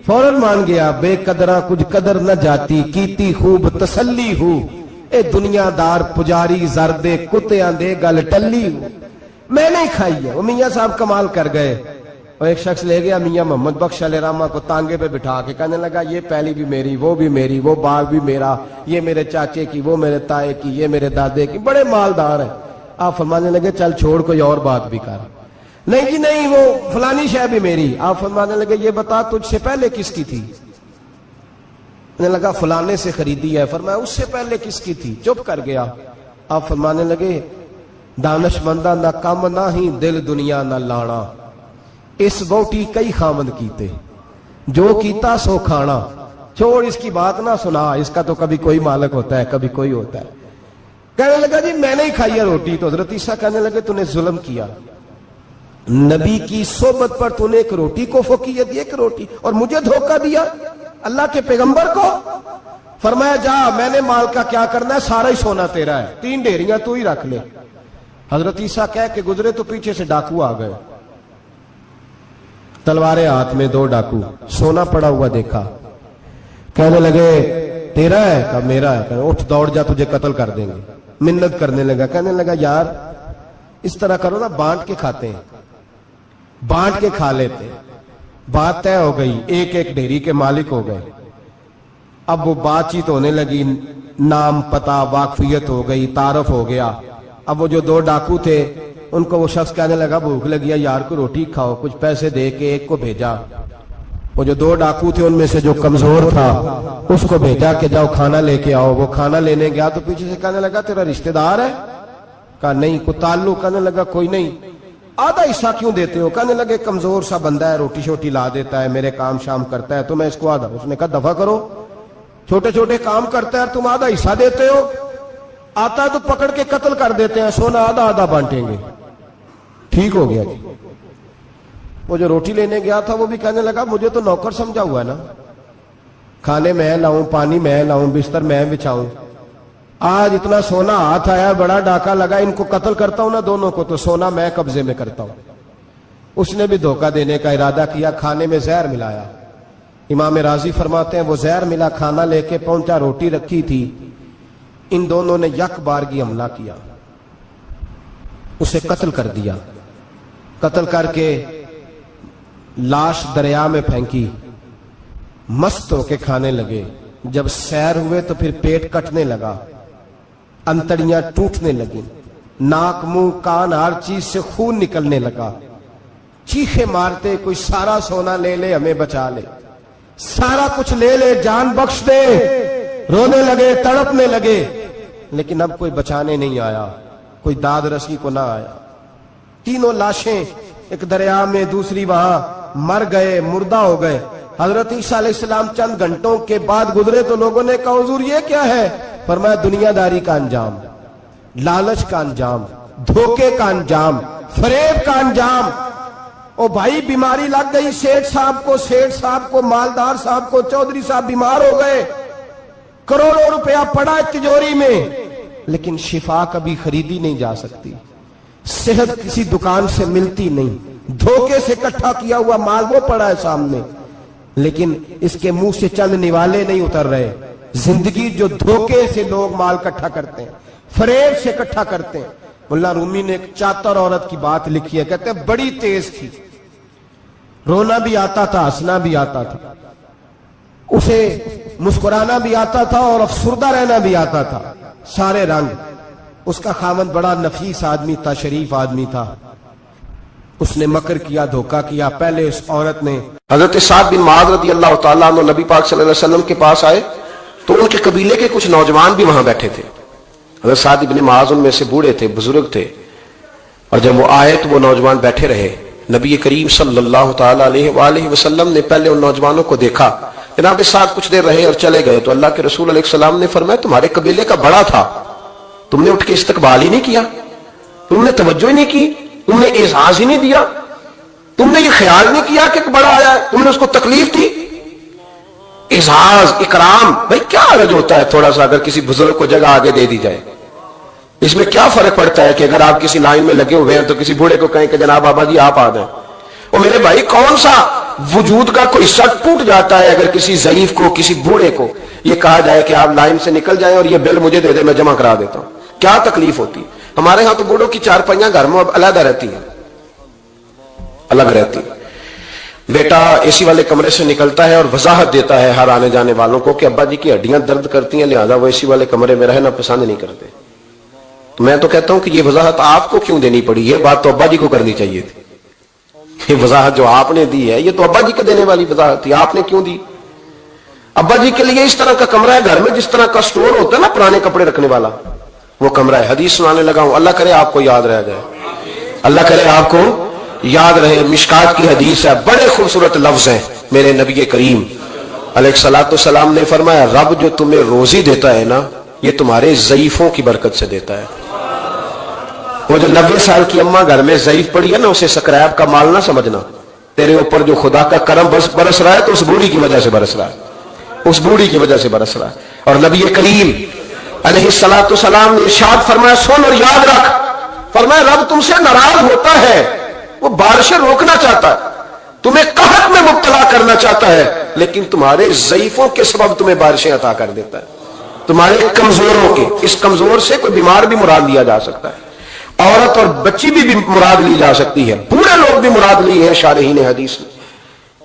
فوراً مان گیا. بے قدرہ کچھ قدر نہ جاتی، کیتی خوب تسلی ہو، اے دنیا دار پجاری زردے کتیاں دے گل ٹلی ہو. میں نے ہی کھائی ہے. وہ میاں صاحب کمال کر گئے. اور ایک شخص لے گیا میاں محمد بخش علیہ رحمہ کو تانگے پہ بٹھا کے. کہنے لگا یہ پہلی بھی میری، وہ بھی میری، وہ باغ بھی میرا، یہ میرے چاچے کی، وہ میرے تائے کی، یہ میرے دادے کی. بڑے مالدار ہیں. آپ فرمانے لگے چل چھوڑ کوئی اور بات بھی کر. نہیں جی نہیں، وہ فلانی شے بھی میری. آپ فرمانے لگے یہ بتا تجھ سے پہلے کس کی تھی؟ کہنے لگا فلانے سے خریدی ہے. فرمایا اس سے پہلے کس کی تھی؟ چپ کر گیا. آپ فرمانے لگے دانش مندہ نہ کم نہ ہی دل دنیا نہ لانا، اس بوٹی کئی خامد کیتے، جو کیتا سو کھانا. چھوڑ اس کی بات نہ سنا، اس کا تو کبھی کوئی مالک ہوتا ہے، کبھی کوئی ہوتا ہے. کہنے لگا جی میں نے ہی کھائی ہے روٹی. تو حضرت عیسیٰ کہنے لگے تو نے ظلم کیا، نبی کی صحبت پر تو نے ایک روٹی کو فوقیت دی، ایک روٹی، اور مجھے دھوکہ دیا اللہ کے پیغمبر کو. فرمایا جا میں نے مال کا کیا کرنا ہے، سارا ہی سونا تیرا ہے، 3 ڈھیریاں تو ہی رکھ لے. حضرت عیسیٰ کہہ کے گزرے تو پیچھے سے ڈاکو آ گئے، تلواریں ہاتھ میں 2 ڈاکو، سونا پڑا ہوا دیکھا. کہنے لگے تیرا ہے؟ کہا میرا ہے. کہنے اٹھ دوڑ جا تجھے قتل کر دیں گے. منت کرنے لگا. کہنے لگا یار اس طرح کرو نا، بانٹ کے کھاتے ہیں، بانٹ کے کھا لیتے ہیں. بات طے ہو گئی، ایک ایک ڈھیری کے مالک ہو گئے. اب وہ بات چیت ہونے لگی، نام پتہ واقفیت ہو گئی، تعارف ہو گیا. اب وہ جو 2 ڈاکو تھے ان کو وہ شخص کہنے لگا بھوک لگی ہے یار کو روٹی کھاؤ، کچھ پیسے دے کے ایک کو بھیجا. وہ جو 2 ڈاکو تھے ان میں سے جو کمزور تھا اس کو بھیجا کہ جاؤ کھانا لے کے آؤ. وہ کھانا لینے گیا تو پیچھے سے کہنے لگا تیرا رشتہ دار ہے؟ کہا نہیں. کوئی تعلق؟ کہنے لگا کوئی نہیں. آدھا حصہ کیوں دیتے ہو؟ کہنے لگے کمزور سا بندہ ہے، روٹی شوٹی لا دیتا ہے، میرے کام شام کرتا ہے، تو میں اس کو آدھا. اس نے کہا دفع کرو، چھوٹے چھوٹے کام کرتا ہے تم آدھا حصہ دیتے ہو، آتا ہے تو پکڑ کے قتل کر دیتے ہیں، سونا آدھا آدھا بانٹیں گے. ٹھیک ہو گیا جی. وہ جو روٹی لینے گیا تھا وہ بھی کہنے لگا مجھے تو نوکر سمجھا ہوا ہے نا، کھانے میں لاؤں، پانی میں لاؤں، بستر میں بچھاؤں. آج اتنا سونا ہاتھ آیا، بڑا ڈاکہ لگا، ان کو قتل کرتا ہوں نا دونوں کو، تو سونا میں قبضے میں کرتا ہوں. اس نے بھی دھوکہ دینے کا ارادہ کیا، کھانے میں زہر ملایا. امام راضی فرماتے ہیں وہ زہر ملا، کھانا لے کے پہنچا، روٹی رکھی تھی. ان دونوں نے یک بارگی حملہ کیا، اسے قتل کر دیا. قتل کر کے لاش دریا میں پھینکی، مست ہو کے کھانے لگے. جب سیر ہوئے تو پھر پیٹ کٹنے لگا، انتڑیاں ٹوٹنے لگیں، ناک منہ کان ہر چیز سے خون نکلنے لگا. چیخے مارتے کوئی سارا سونا لے لے ہمیں بچا لے، سارا کچھ لے لے جان بخش دے، رونے لگے تڑپنے لگے، لیکن اب کوئی بچانے نہیں آیا، کوئی داد رسی کو نہ آیا۔ تینوں لاشیں ایک دریا میں، دوسری وہاں، مر گئے، مردہ ہو گئے۔ حضرت عیسیٰ علیہ السلام چند گھنٹوں کے بعد گزرے تو لوگوں نے کہا حضور یہ کیا ہے؟ فرمایا دنیا داری کا انجام، لالچ کا انجام، دھوکے کا انجام، فریب کا انجام۔ او بھائی بیماری لگ گئی سیٹھ صاحب کو، مالدار صاحب کو، چودھری صاحب بیمار ہو گئے، کروڑوں روپیہ پڑا ہے تجوری میں، لیکن شفا کبھی خریدی نہیں جا سکتی، صحت کسی دکان سے ملتی نہیں، دھوکے سے اکٹھا کیا ہوا مال وہ پڑا ہے سامنے، لیکن اس کے منہ سے چند نوالے نہیں اتر رہے۔ زندگی جو دھوکے سے لوگ مال اکٹھا کرتے ہیں، فریب سے اکٹھا کرتے ہیں۔ مولا رومی نے ایک چاتر عورت کی بات لکھی ہے، کہتے ہیں بڑی تیز تھی، رونا بھی آتا تھا، ہنسنا بھی آتا تھا، اسے مسکرانا بھی آتا تھا اور افسردہ رہنا بھی آتا تھا، سارے رنگ۔ اس کا خاوند بڑا نفیس آدمی تھا، شریف آدمی تھا، اس نے مکر کیا، دھوکہ کیا۔ پہلے اس عورت نے حضرت سعد بن معاذ رضی اللہ تعالیٰ عنہ نبی پاک صلی اللہ علیہ وسلم کے پاس آئے تو ان کے قبیلے کے کچھ نوجوان بھی وہاں بیٹھے تھے۔ حضرت سعد بن معاذ ان میں سے بوڑھے تھے، بزرگ تھے، اور جب وہ آئے تو وہ نوجوان بیٹھے رہے۔ نبی کریم صلی اللہ تعالیٰ علیہ وآلہ وسلم نے پہلے ان نوجوانوں کو دیکھا، جناب ساتھ کچھ دیر رہے اور چلے گئے تو اللہ کے رسول علیہ السلام نے فرمایا تمہارے قبیلے کا بڑا تھا، تم نے اٹھ کے استقبال ہی نہیں کیا، تم نے توجہ ہی نہیں کی، تم نے اعزاز ہی نہیں دیا، تم نے یہ خیال نہیں کیا کہ ایک بڑا آیا ہے، تم نے اس کو تکلیف دی۔ اعزاز، اکرام، بھائی کیا حرج ہوتا ہے تھوڑا سا اگر کسی بزرگ کو جگہ آگے دے دی جائے؟ اس میں کیا فرق پڑتا ہے کہ اگر آپ کسی لائن میں لگے ہوئے ہیں تو کسی بوڑھے کو کہیں کہ جناب بابا جی آپ آ جائیں۔ اور میرے بھائی کون سا وجود کا کوئی حصہ ٹوٹ جاتا ہے اگر کسی ضعیف کو، کسی بوڑھے کو یہ کہا جائے کہ آپ لائن سے نکل جائیں اور یہ بل مجھے دے دے میں جمع کرا دیتا ہوں؟ کیا تکلیف ہوتی؟ ہمارے ہاں تو بوڑھوں کی چارپائیاں گھر میں علیحدہ رہتی ہیں، الگ رہتی۔ بیٹا اے سی والے کمرے سے نکلتا ہے اور وضاحت دیتا ہے ہر آنے جانے والوں کو کہ ابا جی کی ہڈیاں درد کرتی ہیں لہذا وہ اے سی والے کمرے میں رہنا پسند نہیں کرتے۔ تو میں تو کہتا ہوں کہ یہ وضاحت آپ کو کیوں دینی پڑی؟ یہ بات تو ابا جی کو کرنی چاہیے تھی۔ یہ وضاحت جو آپ نے دی ہے یہ تو ابا جی کو دینے والی وضاحت تھی، آپ نے کیوں دی؟ ابا جی کے لیے اس طرح کا کمرہ ہے گھر میں جس طرح کا سٹور ہوتا ہے نا پرانے کپڑے رکھنے والا، وہ کمرہ ہے۔ حدیث سنانے لگا ہوں، اللہ کرے آپ کو یاد رہ جائے، اللہ کرے آپ کو یاد رہے۔ مشکات کی حدیث ہے، بڑے خوبصورت لفظ ہیں۔ میرے نبی کریم علیہ الصلوۃ والسلام نے فرمایا رب جو تمہیں روزی دیتا ہے نا یہ تمہارے ضعیفوں کی برکت سے دیتا ہے۔ وہ جو 90 سال کی اماں گھر میں ضعیف پڑی ہے نا اسے سکریب کا مال نہ سمجھنا، تیرے اوپر جو خدا کا کرم برس رہا ہے تو اس بوڑھی کی وجہ سے برس رہا ہے، اس بوڑھی کی وجہ سے برس رہا ہے۔ اور نبی کریم علیہ الصلوۃ والسلام نے ارشاد فرمایا سن اور یاد رکھ، فرمایا رب تم سے ناراض ہوتا ہے، وہ بارشیں روکنا چاہتا ہے، تمہیں قحط میں مبتلا کرنا چاہتا ہے، لیکن تمہارے ضعیفوں کے سبب تمہیں بارشیں عطا کر دیتا ہے، تمہارے کمزوروں کے۔ اس کمزور سے کوئی بیمار بھی مراد لیا جا سکتا ہے، عورت اور بچی بھی مراد لی جا سکتی ہے، بوڑھے لوگ بھی مراد لیے ہیں شارحین حدیث نے۔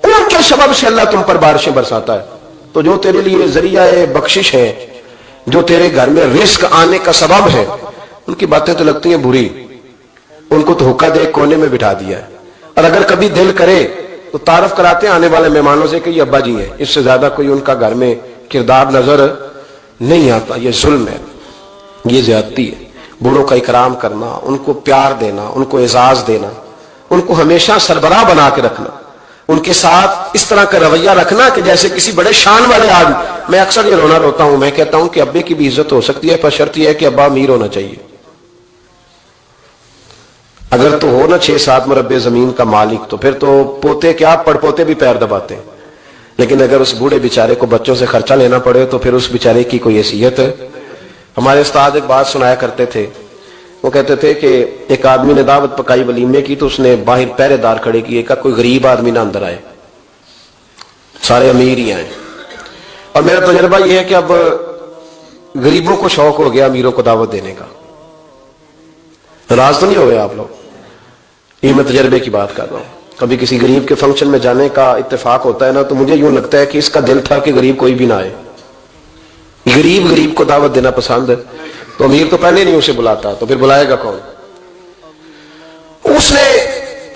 ان کے سبب سے اللہ تم پر بارشیں برساتا ہے۔ تو جو تیرے لیے ذریعہ بخشش ہے، جو تیرے گھر میں رزق آنے کا سبب ہے، ان کی باتیں تو لگتی ہیں بری، ان کو تو حکا دے کونے میں بٹھا دیا ہے۔ اور اگر کبھی دل کرے تو تعارف کراتے ہیں آنے والے مہمانوں سے کہ یہ ابا جی ہیں، اس سے زیادہ کوئی ان کا گھر میں کردار نظر نہیں آتا۔ یہ ظلم ہے، یہ زیادتی ہے۔ بوڑھوں کا اکرام کرنا، ان کو پیار دینا، ان کو اعزاز دینا، ان کو ہمیشہ سربراہ بنا کے رکھنا، ان کے ساتھ اس طرح کا رویہ رکھنا کہ جیسے کسی بڑے شان والے آدمی۔ میں اکثر یہ روتا ہوں، میں کہتا ہوں کہ ابے کی بھی عزت ہو سکتی ہے پر شرط یہ ہے کہ ابا امیر ہونا چاہیے۔ اگر تو ہو نا 6-7 مربع زمین کا مالک تو پھر تو پوتے کیا پڑ پوتے بھی پیر دباتے ہیں، لیکن اگر اس بوڑھے بیچارے کو بچوں سے خرچہ لینا پڑے تو پھر اس بیچارے کی کوئی حیثیت ہے؟ ہمارے استاد ایک بات سنایا کرتے تھے، وہ کہتے تھے کہ ایک آدمی نے دعوت پکائی ولیمے کی تو اس نے باہر پہرے دار کھڑے کیے، کہا کوئی غریب آدمی نہ اندر آئے، سارے امیر ہی آئے۔ اور میرا تجربہ یہ ہے کہ اب غریبوں کو شوق ہو گیا امیروں کو دعوت دینے کا۔ ناراض تو نہیں ہو گئے آپ لوگ؟ یہ میں تجربے کی بات کر رہا ہوں۔ کبھی کسی غریب کے فنکشن میں جانے کا اتفاق ہوتا ہے نا تو مجھے یوں لگتا ہے کہ اس کا دل تھا کہ غریب کوئی بھی نہ آئے، غریب کو دعوت دینا پسند ہے، تو امیر تو پہلے نہیں اسے بلاتا تو پھر بلائے گا کون؟ اس نے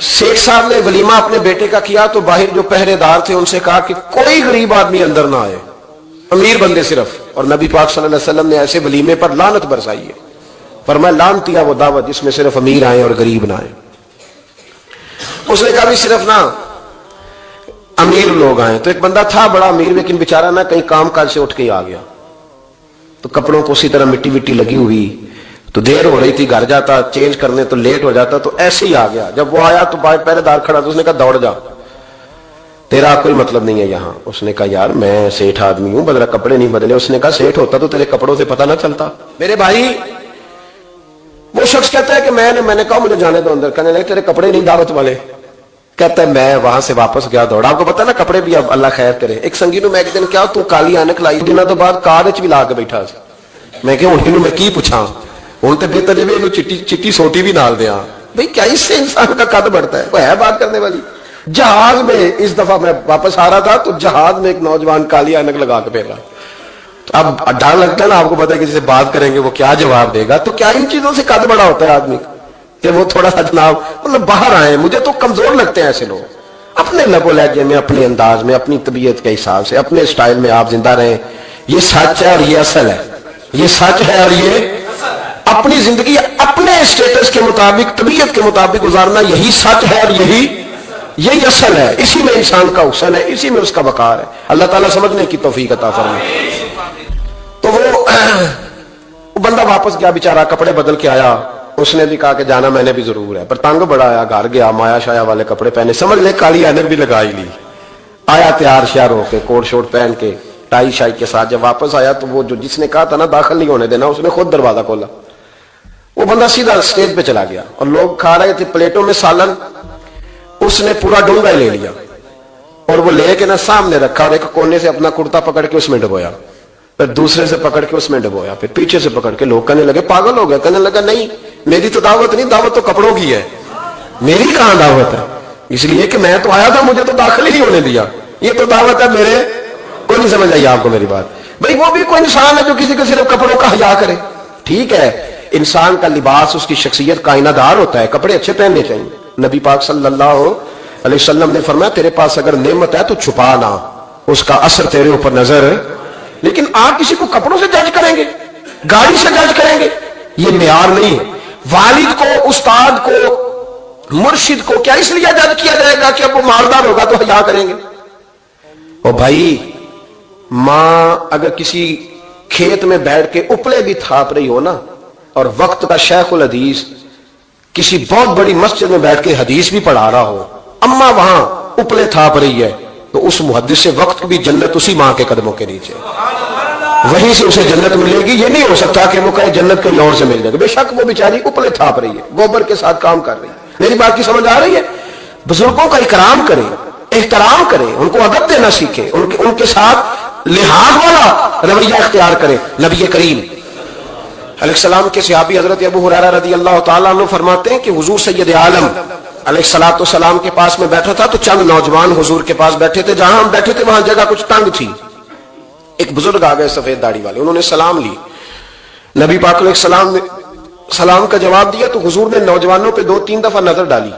سیٹ ایک صاحب نے ولیمہ اپنے بیٹے کا کیا تو باہر جو پہرے دار تھے ان سے کہا کہ کوئی غریب آدمی اندر نہ آئے، امیر بندے صرف. اور نبی پاک صلی اللہ علیہ وسلم نے ایسے ولیمے پر لعنت برسائی ہے، فرمایا لعنتیا وہ دعوت جس میں صرف امیر آئے اور غریب نہ آئے. اس نے کہا بھی صرف نہ امیر لوگ آئے. تو ایک بندہ تھا بڑا امیر لیکن بیچارہ نہ کہیں کام کاج سے اٹھ کے ہی آ گیا، تو کپڑوں کو اسی طرح مٹی وٹی لگی ہوئی، تو دیر ہو رہی تھی، گھر جاتا چینج کرنے تو لیٹ ہو جاتا، تو ایسے ہی آ گیا. جب وہ آیا تو پہرے دار کھڑا تو اس نے کہا دوڑ جا، تیرا کوئی مطلب نہیں ہے یہاں. اس نے کہا یار میں سیٹھ آدمی ہوں، بدلا کپڑے نہیں بدلے. اس نے کہا سیٹھ ہوتا تو تیرے کپڑوں سے پتہ نہ چلتا. میرے بھائی وہ شخص کہتا ہے کہ میں نے کہا مجھے جانے دو اندر. کہنے لگے تیرے کپڑے نہیں دعوت والے. کہتا ہے میں وہاں سے واپس گیا دوڑا. آپ کو پتا نا کپڑے بھی اب اللہ خیر کرے. ایک سنگی نو میں ایک دن کیا تو کالی اینک لائی دنوں تو بعد کار بھی لا کے بیٹھا سی. میں کہ ہوں میں کی پوچھا، ہوں تو بہتر جی چٹی سوٹی بھی نال دیا. بھائی کیا اس سے انسان کا قد بڑھتا ہے؟ کوئی ہے بات کرنے والی؟ جہاز میں اس دفعہ میں واپس آ رہا تھا تو جہاز میں ایک نوجوان کالی اینک لگا کے پھیرا. اب ڈر لگتا ہے نا آپ کو پتا ہے کہ جسے بات کریں گے وہ کیا جواب دے گا. تو کیا ان چیزوں سے قد بڑا ہوتا ہے آدمی کہ وہ تھوڑا سا جناب مطلب باہر آئے. مجھے تو کمزور لگتے ہیں ایسے لوگ. اپنے لب و لہجے میں، اپنے انداز میں، اپنی طبیعت کے حساب سے، اپنے اسٹائل میں آپ زندہ رہیں. یہ سچ ہے اور یہ اصل ہے. یہ سچ ہے اور یہ اپنی زندگی اپنے اسٹیٹس کے مطابق، طبیعت کے مطابق گزارنا یہی سچ ہے اور یہی اصل ہے. اسی میں انسان کا حسن ہے، اسی میں اس کا وقار ہے. اللہ تعالیٰ سمجھنے کی توفیق عطا فرمائے. تو وہ بندہ واپس گیا بیچارہ، کپڑے بدل کے آیا. اس نے بھی کہا کہ جانا میں نے بھی ضرور ہے، پر تنگ بڑا آیا. گھر گیا، مایا شایا والے کپڑے پہنے، سمجھ لے کالی اینک بھی لگا ہی لی. آیا تیار شیار ہو کے، کوٹ شوٹ پہن کے، ٹائی شائی کے ساتھ. جب واپس آیا تو وہ جو جس نے کہا تھا نا داخل نہیں ہونے دینا، اس نے خود دروازہ کھولا. وہ بندہ سیدھا اسٹیج پہ چلا گیا اور لوگ کھا رہے تھے پلیٹوں میں سالن. اس نے پورا ڈونگا لے لیا اور وہ لے کے نا سامنے رکھا اور ایک کونے سے اپنا کرتا پکڑ کے اس میں ڈبویا، پھر دوسرے سے پکڑ کے اس میں ڈبویا، پھر پیچھے سے پکڑ کے. لوگ کہنے لگے پاگل ہو گیا. کہنے لگا نہیں میری تو دعوت نہیں، دعوت تو کپڑوں کی ہے، میری کہاں دعوت ہے؟ اس لیے کہ میں تو آیا تھا، مجھے تو داخل ہی نہیں ہونے دیا. یہ تو دعوت ہے میرے. کوئی نہیں سمجھ آئی آپ کو میری بات؟ بھائی وہ بھی کوئی انسان ہے جو کسی کو صرف کپڑوں کا حیا کرے. ٹھیک ہے، انسان کا لباس اس کی شخصیت کا آئینہ دار ہوتا ہے، کپڑے اچھے پہننے چاہیے. نبی پاک صلی اللہ علیہ وسلم نے فرمایا تیرے پاس اگر نعمت ہے تو چھپا نہ، اس کا اثر تیرے اوپر نظر. لیکن آپ کسی کو کپڑوں سے جج کریں گے، گاڑی سے جج کریں گے، یہ معیار نہیں ہے. والد کو، استاد کو، مرشد کو کیا اس لیے جج کیا جائے گا کہ اب وہ مالدار ہوگا تو حیا کریں گے؟ او بھائی، ماں اگر کسی کھیت میں بیٹھ کے اپلے بھی تھاپ رہی ہو نا، اور وقت کا شیخ الحدیث کسی بہت بڑی مسجد میں بیٹھ کے حدیث بھی پڑھا رہا ہو، اماں وہاں اپلے تھاپ رہی ہے، تو اس محدث سے وقت بھی جنت اسی ماں کے قدموں کے نیچے، وہیں سے اسے جنت ملے گی. یہ نہیں ہو سکتا کہ وہ کہے جنت کہیں اور سے مل جائے گا. بے شک وہ بیچاری اپلے تھاپ رہی ہے، گوبر کے ساتھ کام کر رہی ہے. میری بات کی سمجھ آ رہی ہے؟ بزرگوں کا اکرام کرے، احترام کرے، ان کو ادب دینا سیکھے، ان کے ساتھ لحاظ والا رویہ اختیار کرے. نبی کریم علیہ السلام کے صحابی حضرت ابو ہریرہ رضی اللہ تعالیٰ عنہ فرماتے ہیں کہ حضور سید عالم علیہ الصلوۃ والسلام کے پاس میں بیٹھا تھا تو چند نوجوان حضور کے پاس بیٹھے تھے. جہاں ہم بیٹھے تھے وہاں جگہ کچھ تنگ تھی. ایک بزرگ آ گئے سفید داڑھی والے، انہوں نے سلام لی. نبی پاک علیہ السلام نے سلام کا جواب دیا تو حضور نے نوجوانوں پہ 2-3 دفعہ نظر ڈالی.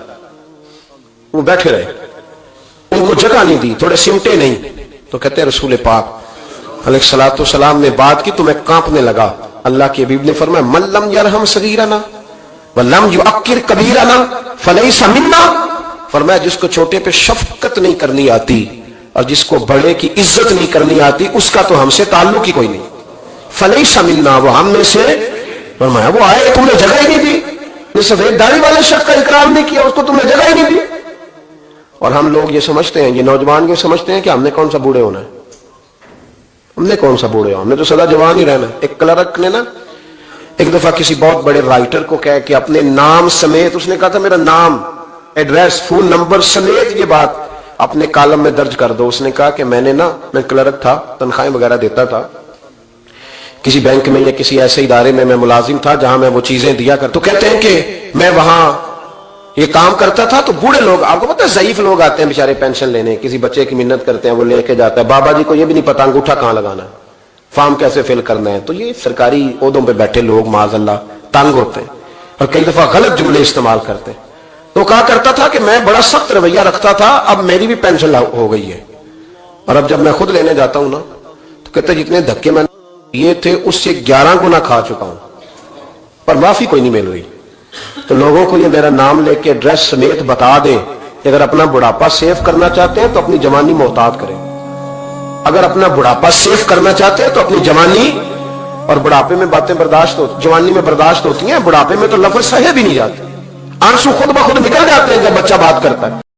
وہ بیٹھے رہے، ان کو جگہ نہیں دی، تھوڑے سمٹے نہیں. تو کہتے ہیں رسول پاک علیہ الصلوۃ والسلام نے بات کی تو میں کانپنے لگا. اللہ کے حبیب نے فرمایا من لم یرحم صغیرنا ولم یعکر کبیرنا فلیس منا. فرمایا جس کو چھوٹے پہ شفقت نہیں کرنی آتی اور جس کو بڑے کی عزت نہیں کرنی آتی اس کا تو ہم سے تعلق ہی کوئی نہیں. فلیس منا، وہ ہم میں سے. فرمایا وہ آئے تم نے جگہ ہی نہیں دی. یہ سفید داڑھی والے شخص کا اکرام نہیں کیا، اس کو تم نے جگہ ہی نہیں دی. اور ہم لوگ یہ سمجھتے ہیں، یہ نوجوان یہ سمجھتے ہیں کہ ہم نے کون سا بوڑھے ہونا ہے. ہم نے کون سا بوڑھے ہو، ہم نے تو سدا جوان ہی رہنا. ایک کلرک نے نا ایک دفعہ کسی بہت بڑے رائٹر کو کہہ کہ اپنے نام سمیت، اس نے کہا تھا میرا نام، ایڈریس، فون نمبر سمیت یہ بات اپنے کالم میں درج کر دو. اس نے کہا کہ میں کلرک تھا، تنخواہیں وغیرہ دیتا تھا کسی بینک میں یا کسی ایسے ادارے میں ملازم تھا جہاں میں وہ چیزیں دیا کر. تو کہتے ہیں کہ میں وہاں یہ کام کرتا تھا تو بوڑھے لوگ، آپ کو پتا ہے ضعیف لوگ آتے ہیں بیچارے پینشن لینے، کسی بچے کی منت کرتے ہیں، وہ لے کے جاتا ہے. بابا جی کو یہ بھی نہیں پتا انگوٹھا کہاں لگانا ہے، فارم کیسے فل کرنا ہے. تو یہ سرکاری عہدوں پہ بیٹھے لوگ معاذ اللہ تنگ ہوتے ہیں اور کئی دفعہ غلط جملے استعمال کرتے ہیں. تو کہا کرتا تھا کہ میں بڑا سخت رویہ رکھتا تھا، اب میری بھی پینشن ہو گئی ہے، اور اب جب میں خود لینے جاتا ہوں نا تو کہتے جتنے دھکے میں یہ تھے اس سے 11 گنا کھا چکا ہوں، پر معافی کوئی نہیں مل رہی۔ تو لوگوں کو یہ میرا نام لے کے ایڈریس سمیت بتا دیں کہ اگر اپنا بڑھاپا سیف کرنا چاہتے ہیں تو اپنی جوانی محتاط کریں، اگر اپنا بڑھاپا سیف کرنا چاہتے ہیں تو اپنی جوانی، اور بڑھاپے میں باتیں برداشت جوانی میں برداشت ہوتی ہیں، بڑھاپے میں تو لفظ سہے بھی نہیں جاتے، آنسو خود بخود نکل جاتے ہیں جب بچہ بات کرتا ہے۔